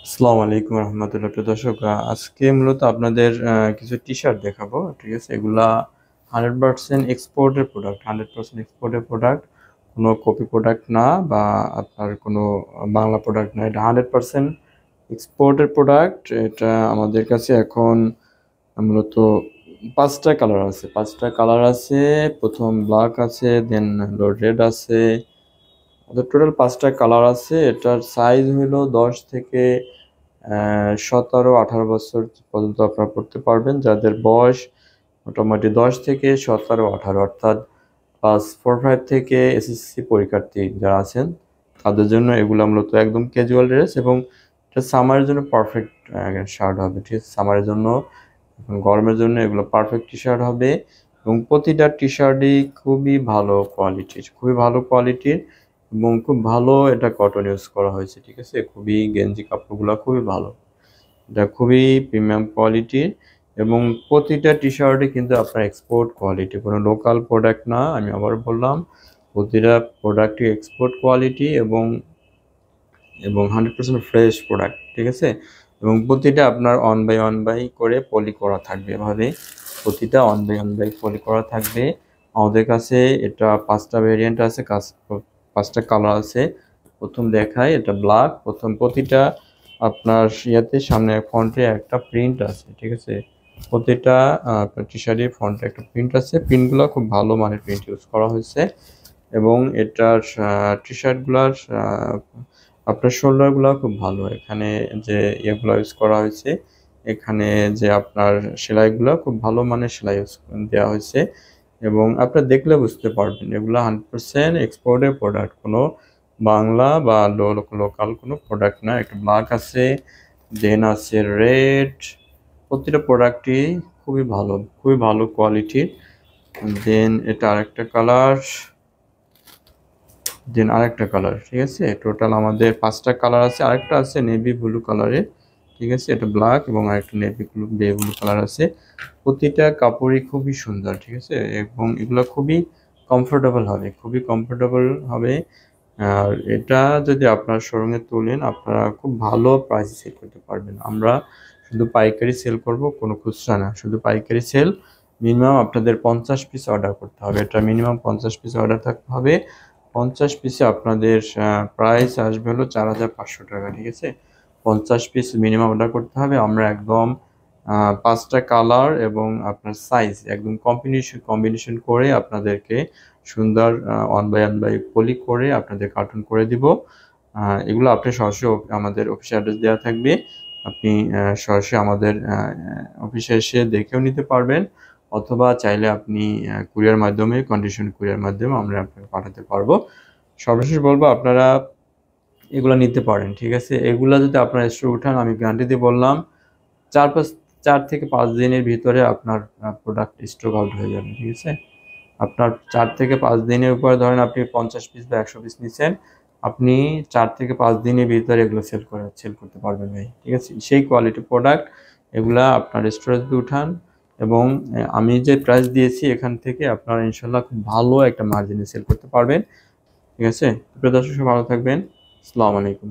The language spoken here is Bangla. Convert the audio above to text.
আসসালামু আলাইকুম রহমতুল্লাহ। প্রিয় দর্শক, আজকে মূলত আপনাদের কিছু টি শার্ট দেখাবো। ঠিক আছে, এগুলা 100% এক্সপোর্টের প্রোডাক্ট, 100% এক্সপোর্টের প্রোডাক্ট, কোনো কপি প্রোডাক্ট না বা আপনার কোনো বাংলা প্রোডাক্ট না। এটা 100% এক্সপোর্টের প্রোডাক্ট। এটা আমাদের কাছে এখন মূলত পাঁচটা কালার আছে। প্রথম ব্ল্যাক আছে, দেন হলো রেড আছে। টোটাল পাঁচটা কালার আছে। এটার সাইজ হলো 10 থেকে 17-18 বছর পর্যন্ত আপনারা পড়তে পারবেন, যাদের বয়স মোটামুটি 10 থেকে 17-18, অর্থাৎ ক্লাস 4-5 থেকে এসএসসি পরীক্ষার্থী যারা আছেন তাদের জন্য এগুলো মূলত একদম ক্যাজুয়াল ড্রেস, এবং এটা সামারের জন্য পারফেক্ট শার্ট হবে। ঠিক আছে, সামারের জন্য, এখন গরমের জন্য এগুলো পারফেক্ট টি শার্ট হবে। এবং প্রতিটা টি শার্টই খুবই ভালো কোয়ালিটির এবং খুব ভালো এটা কটন ইউজ করা হয়েছে। ঠিক আছে, খুবই গেঞ্জি কাপড়গুলো খুবই ভালো, এটা খুবই প্রিমিয়াম কোয়ালিটির। এবং প্রতিটা টি শার্টে কিন্তু আপনার এক্সপোর্ট কোয়ালিটি, কোনো লোকাল প্রোডাক্ট না। আমি আবার বললাম, প্রতিটা প্রোডাক্টই এক্সপোর্ট কোয়ালিটি এবং এবং 100% ফ্রেশ প্রোডাক্ট। ঠিক আছে, এবং প্রতিটা আপনার ওয়ান বাই করে পলি করা থাকবে। এভাবে প্রতিটা ওয়ান বাই পলি করা থাকবে। আমাদের কাছে এটা 5টা ভেরিয়েন্ট আছে, পাঁচটা কালার আছে। প্রথম দেখায় এটা ব্ল্যাক। প্রতিটা আপনার ইয়াতে সামনে ফ্রন্টে একটা প্রিন্ট আছে। ঠিক আছে, প্রতিটা আপনার টি শার্টের ফ্রন্টে একটা প্রিন্ট আছে। প্রিন্টগুলো খুব ভালো মানের প্রিন্ট ইউজ করা হয়েছে। এবং এটার টি শার্টগুলার আপনার শোল্ডারগুলো খুব ভালো। এখানে যে ইয়েগুলো ইউজ করা হয়েছে, এখানে যে আপনার সেলাইগুলো খুব ভালো মানের সেলাই ইউজ দেওয়া হয়েছে। এবং আপনারা দেখলে বুঝতে পারবেন এগুলো 100% এক্সপোর্টের প্রোডাক্ট, কোনো বাংলা বা লোকাল কোনো প্রোডাক্ট না। একটা ব্ল্যাক আছে, দেন আছে রেড। প্রতিটা প্রোডাক্টই খুবই ভালো কোয়ালিটির। দেন এটা আরেকটা কালার। ঠিক আছে, টোটাল আমাদের 5টা কালার আছে। আরেকটা আছে নেভি ব্লু কালারের। ঠিক আছে, এটা ব্ল্যাক এবং আরেকটা নেভি ব্লু কালার আছে। প্রতিটা কাপড়ই খুবই সুন্দর। ঠিক আছে, এবং এগুলো খুবই কমফোর্টেবল হবে। আর এটা যদি আপনার শোরুমে তোলেন, আপনারা খুব ভালো প্রাইসে সেল করতে পারবেন। আমরা শুধু পাইকারি সেল করব, কোনো খুচরা না, শুধু পাইকারি সেল। মিনিমাম আপনাদের 50 পিস অর্ডার করতে হবে। এটা মিনিমাম 50 পিস অর্ডার থাকতে হবে। 50 পিসে আপনাদের প্রাইস আসবে হলো 4500 টাকা। ঠিক আছে, 50 পিস মিনিমাম অর্ডার করতে হবে। আমরা একদম 5টা কালার এবং আপনার সাইজ একদম কম্বিনেশন করে আপনাদেরকে সুন্দর ওয়ান বাই পলি করে আপনাদের কার্টুন করে দিব। এগুলো আপনি সরাসরি আমাদের অফিসে অ্যাড্রেস দেওয়া থাকবে। আপনি সরাসরি আমাদের অফিসে এসে দেখেও নিতে পারবেন, অথবা চাইলে আপনি কন্ডিশন কুরিয়ার মাধ্যমে আমরা আপনাকে পাঠাতে পারবো। সর্বশেষ বলবো, আপনারা এগুলো নিতে পারেন। ঠিক আছে, এগুলা যদি আপনারা স্টোরে উঠান, আমি গ্যারান্টি দিয়ে বললাম 4 থেকে 5 দিনের ভিতরে আপনার প্রোডাক্ট স্টক আউট হয়ে যাবে। ঠিক আছে, আপনার 4 থেকে 5 দিনের উপর, ধরেন আপনি 50 পিস বা 100 পিস নিচ্ছেন, আপনি 4 থেকে 5 দিনের ভিতরে এগুলো সেল করতে পারবেন ভাই। ঠিক আছে, সেই কোয়ালিটি প্রোডাক্ট এগুলা আপনার স্টোরেজ দিয়ে উঠান। এবং আমি যে প্রাইস দিয়েছি এখান থেকে আপনারা ইনশাল্লাহ খুব ভালো একটা মার্জিনে সেল করতে পারবেন। ঠিক আছে, প্রিয় দর্শক, ভালো থাকবেন। আসসালামু আলাইকুম।